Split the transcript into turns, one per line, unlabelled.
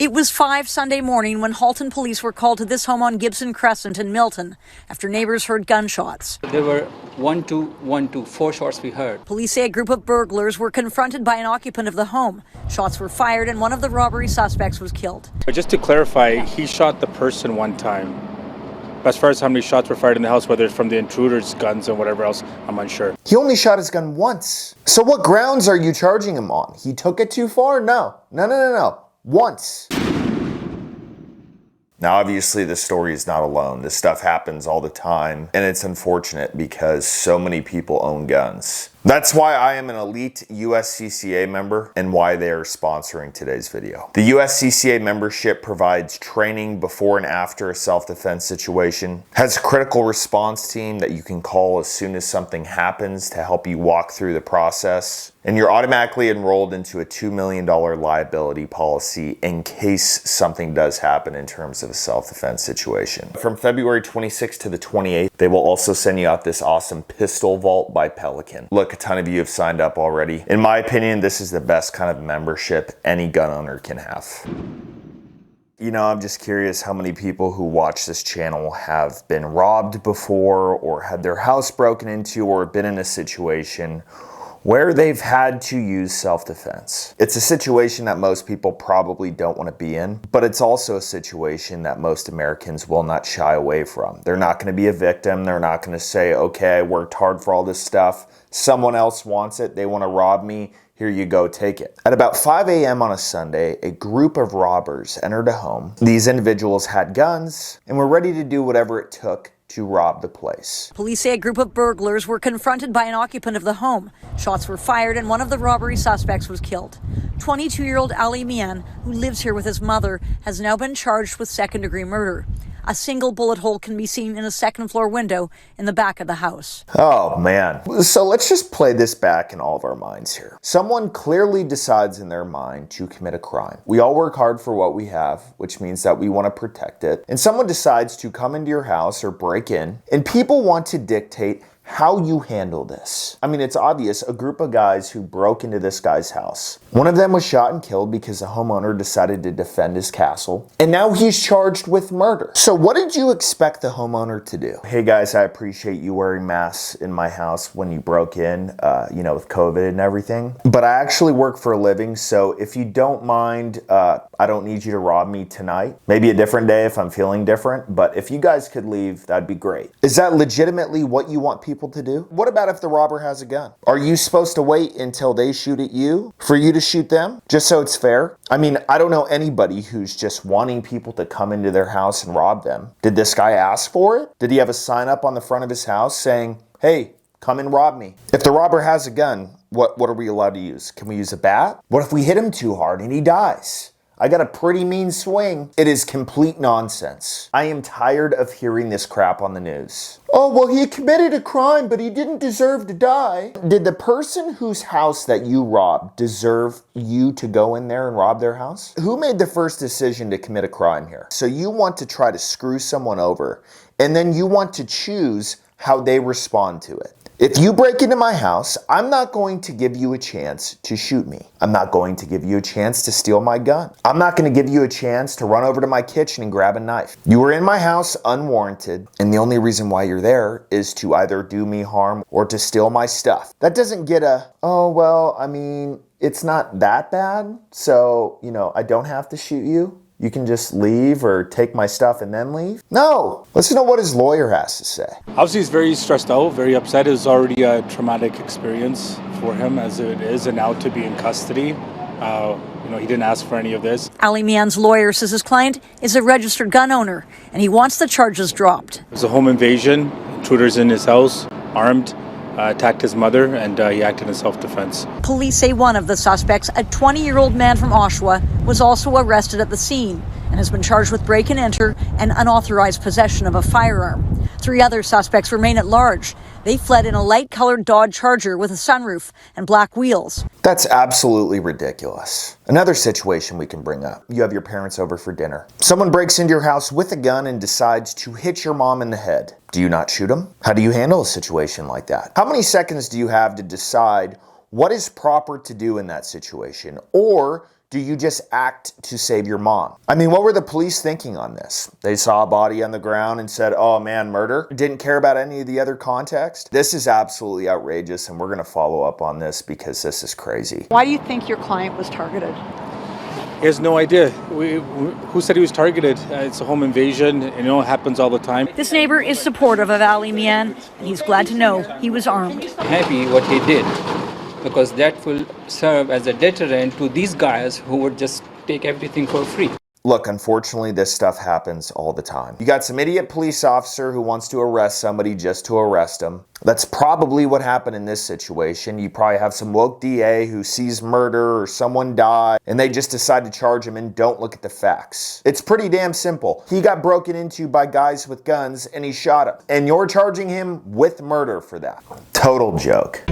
It was 5 Sunday morning when Halton police were called to this home on Gibson Crescent in Milton after neighbors heard gunshots.
There were 1, 2, 1, 2, 4 shots we heard.
Police say a group of burglars were confronted by an occupant of the home. Shots were fired and one of the robbery suspects was killed.
But just to clarify, he shot the person one time. But as far as how many shots were fired in the house, whether it's from the intruders' guns and whatever else, I'm unsure.
He only shot his gun once. So what grounds are you charging him on? He took it too far? No. Once. Now, obviously, this story is not alone. This stuff happens all the time, and it's unfortunate because so many people own guns. That's why I am an elite USCCA member and why they are sponsoring today's video. The USCCA membership provides training before and after a self-defense situation, has a critical response team that you can call as soon as something happens to help you walk through the process, and you're automatically enrolled into a $2 million liability policy in case something does happen in terms of a self-defense situation. From February 26th to the 28th, they will also send you out this awesome pistol vault by Pelican. Look, a ton of you have signed up already. In my opinion, this is the best kind of membership any gun owner can have. You know, I'm just curious how many people who watch this channel have been robbed before or had their house broken into or been in a situation where they've had to use self-defense. It's a situation that most people probably don't want to be in, but it's also a situation that most Americans will not shy away from. They're not going to be a victim. They're not going to say, okay, I worked hard for all this stuff. Someone else wants it. They want to rob me. Here you go, take it. At about 5 a.m. on a Sunday, a group of robbers entered a home. These individuals had guns and were ready to do whatever it took to rob the place.
Police say a group of burglars were confronted by an occupant of the home. Shots were fired and one of the robbery suspects was killed. 22-year-old Ali Mian, who lives here with his mother, has now been charged with second-degree murder. A single bullet hole can be seen in a second-floor window in the back of the house.
Oh, man. So let's just play this back in all of our minds here. Someone clearly decides in their mind to commit a crime. We all work hard for what we have, which means that we want to protect it. And someone decides to come into your house or break in, and people want to dictate how you handle this. I mean, it's obvious, a group of guys who broke into this guy's house. One of them was shot and killed because the homeowner decided to defend his castle, and now he's charged with murder. So what did you expect the homeowner to do? Hey guys, I appreciate you wearing masks in my house when you broke in, with COVID and everything, but I actually work for a living, so if you don't mind, I don't need you to rob me tonight. Maybe a different day if I'm feeling different, but if you guys could leave, that'd be great. Is that legitimately what you want people to do? What about if the robber has a gun? Are you supposed to wait until they shoot at you for you to shoot them, just so it's fair? I mean, I don't know anybody who's just wanting people to come into their house and rob them. Did this guy ask for it? Did he have a sign up on the front of his house saying, hey, come and rob me? If the robber has a gun, what are we allowed to use? Can we use a bat? What if we hit him too hard and he dies? I got a pretty mean swing. It is complete nonsense. I am tired of hearing this crap on the news. Oh, well, he committed a crime, but he didn't deserve to die. Did the person whose house that you robbed deserve you to go in there and rob their house? Who made the first decision to commit a crime here? So you want to try to screw someone over, and then you want to choose how they respond to it. If you break into my house, I'm not going to give you a chance to shoot me. I'm not going to give you a chance to steal my gun. I'm not going to give you a chance to run over to my kitchen and grab a knife. You were in my house unwarranted, and the only reason why you're there is to either do me harm or to steal my stuff. That doesn't get it's not that bad, so, I don't have to shoot you. You can just leave or take my stuff and then leave? No! Listen to what his lawyer has to say.
Obviously, he's very stressed out, very upset. It was already a traumatic experience for him as it is, and now to be in custody. He didn't ask for any of this.
Ali Mian's lawyer says his client is a registered gun owner, and he wants the charges dropped.
It was a home invasion, intruders in his house, armed, attacked his mother, and he acted in self-defense.
Police say one of the suspects, a 20-year-old man from Oshawa, was also arrested at the scene and has been charged with break and enter and unauthorized possession of a firearm. 3 other suspects remain at large. They fled in a light-colored Dodge Charger with a sunroof and black wheels.
That's absolutely ridiculous. Another situation we can bring up. You have your parents over for dinner. Someone breaks into your house with a gun and decides to hit your mom in the head. Do you not shoot them? How do you handle a situation like that? How many seconds do you have to decide what is proper to do in that situation? Or do you just act to save your mom? I mean, what were the police thinking on this? They saw a body on the ground and said, oh man, murder? Didn't care about any of the other context? This is absolutely outrageous, and we're gonna follow up on this because this is crazy.
Why do you think your client was targeted?
He has no idea. Who said he was targeted? It's a home invasion, and it happens all the time.
This neighbor is supportive of Ali Mian. He's glad to know he was armed.
Happy what he did, because that will serve as a deterrent to these guys who would just take everything for free.
Look, unfortunately, this stuff happens all the time. You got some idiot police officer who wants to arrest somebody just to arrest them. That's probably what happened in this situation. You probably have some woke DA who sees murder or someone die, and they just decide to charge him and don't look at the facts. It's pretty damn simple. He got broken into by guys with guns, and he shot him. And you're charging him with murder for that. Total joke.